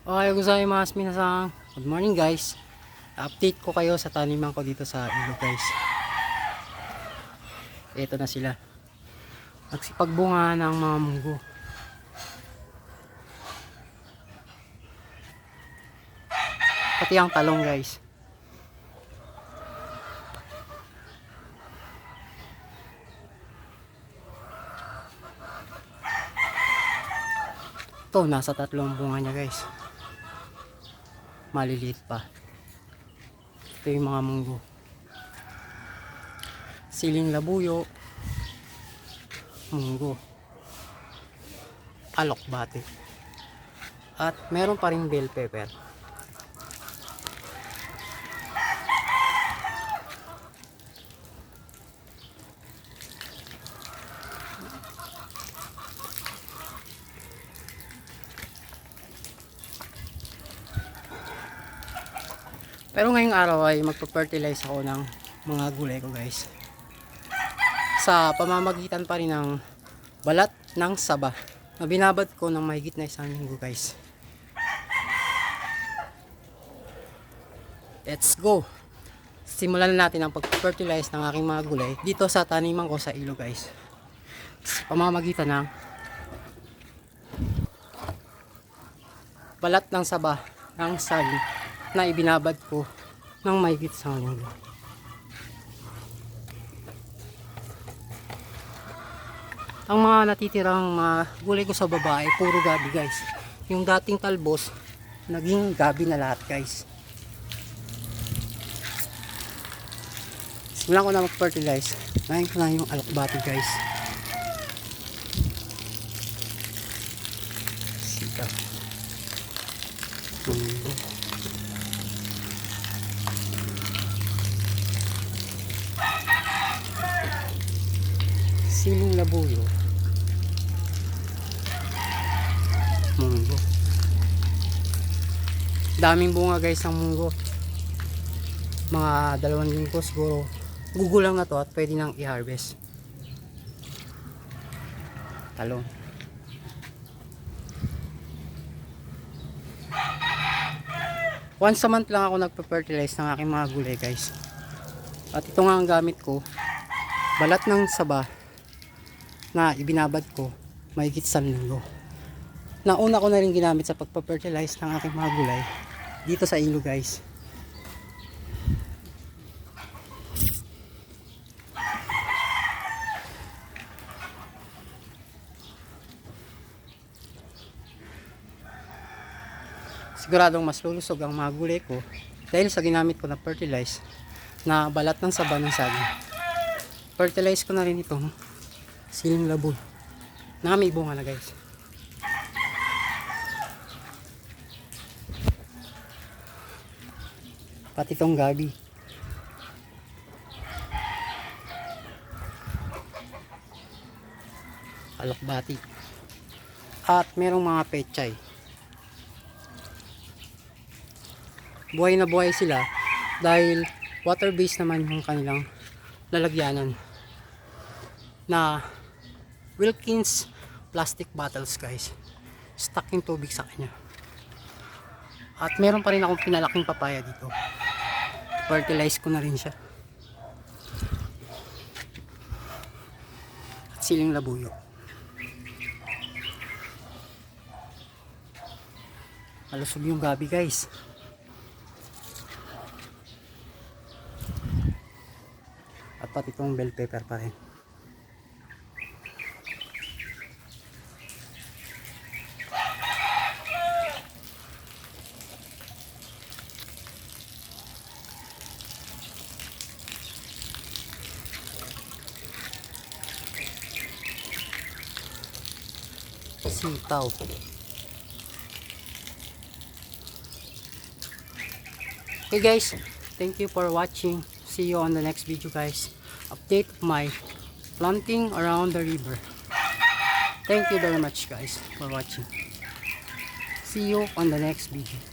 Ohayo gozaimasu minasan. Good morning guys. Update ko kayo sa taniman ko dito sa ilog guys. Ito na sila. Nagsipagbunga ng mga munggo. Pati ang talong guys. Ito, nasa 3 bunga niya guys. Maliliit pa. Ito yung mga munggo. Siling labuyo. Munggo. Alokbate. At meron pa ring bell pepper. Pero ngayong araw ay magpa-fertilize ako ng mga gulay ko guys. Sa pamamagitan pa rin ng balat ng saba na binabad ko ng mahigit na 1 linggo guys. Let's go! Simulan na natin ang pag-fertilize ng aking mga gulay dito sa taniman ko sa ilog guys. Sa pamamagitan ng balat ng saba ng saging na ibinabad ko ng mahigit 1 linggo. Ang mga natitirang mga gulay ko sa baba ay puro gabi guys. Yung dating talbos naging gabi na lahat guys. Simulan ko na mag-fertilize. Ngayon ko na yung alokbati guys. Sita. Siling labuyo. Munggo. Daming bunga guys ng munggo. Mga 2 linggo siguro. Gugulang na to at pwede nang i-harvest. Talong. Once a month lang ako nagpa-fertilize ng aking mga gulay guys. At ito nga ang gamit ko. Balat ng saba na ibinabad ko mahigit 1 linggo. Nauna ko na rin ginamit sa pagpa-fertilize ng aking mga gulay dito sa ilog guys. Siguradong mas lulusog ang mga gulay ko dahil sa ginamit ko na fertilize na balat ng saba ng saging. Fertilize ko na rin itong siling laboy na may bunga na guys. Pati itong gabi. Alokbati. At merong mga pechay. Buhay na buhay sila dahil water based naman yung kanilang lalagyanan na Wilkins plastic bottles guys. Stuck yung tubig sa kanya. At meron pa rin akong pinalaking papaya dito. Fertilize ko na rin siya. At siling labuyo. Malusog yung gabi guys. At pati itong bell pepper pa rin. Sitaw. Okay guys, thank you for watching. See you on the next video guys. Update my planting around the river. Thank you very much guys for watching. See you on the next video.